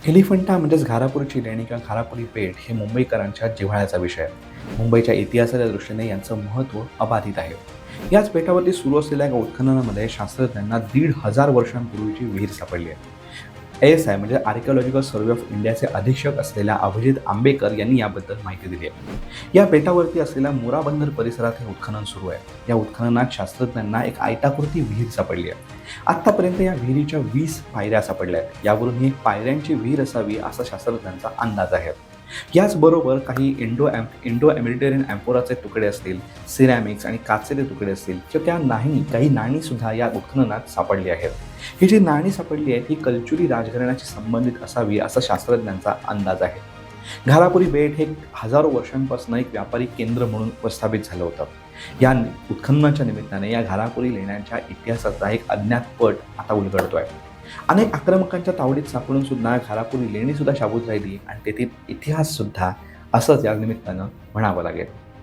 एलिफंटा म्हणजेच घारापुरीची लेणी किंवा घारापुरी पेठ हे मुंबईकरांच्या जिव्हाळ्याचा विषय आहे. मुंबईच्या इतिहासाच्या दृष्टीने यांचं महत्त्व अबाधित आहे. याच पेठावरती सुरू असलेल्या एका उत्खननामध्ये शास्त्रज्ञांना 1,500 वर्षांपूर्वीची विहीर सापडली आहे. ASI म्हणजे आर्किओलॉजिकल सर्व्हे ऑफ इंडियाचे अधीक्षक असलेल्या अभिजित आंबेकर यांनी याबद्दल माहिती दिली आहे. या पेठावरती असलेल्या मुराबंदर परिसरात हे उत्खनन सुरू आहे. या उत्खननात शास्त्रज्ञांना एक आयताकृती विहीर सापडली आहे. आत्तापर्यंत या विहिरीच्या 20 पायऱ्या सापडल्या आहेत. यावरून ही एक पायऱ्यांची विहीर असावी असा शास्त्रज्ञांचा अंदाज आहे. याचबरोबर काही इंडो अमेरिटेरियन ॲम्फोराचे तुकडे असतील, सिरॅमिक्स आणि काचेचे तुकडे असतील किंवा काही नाणीसुद्धा या उत्खननात सापडली आहेत. ही जी नाणी सापडली आहेत ही कलचुरी राजघराण्याशी संबंधित असावी असा शास्त्रज्ञांचा अंदाज आहे. घारापुरी बेट हे हजारो वर्षांपासून एक व्यापारी केंद्र म्हणून प्रस्थापित झालं होतं. या उत्खननाच्या निमित्ताने या घारापुरी लेण्यांच्या इतिहासाचा एक अज्ञात पट आता उलगडतोय. अनेक आक्रमकांच्या तावडीत सापडून सुद्धा घारापुरी लेणीसुद्धा शाबूत राहिली आणि तेथील इतिहाससुद्धा असंच या निमित्तानं म्हणावं लागेल.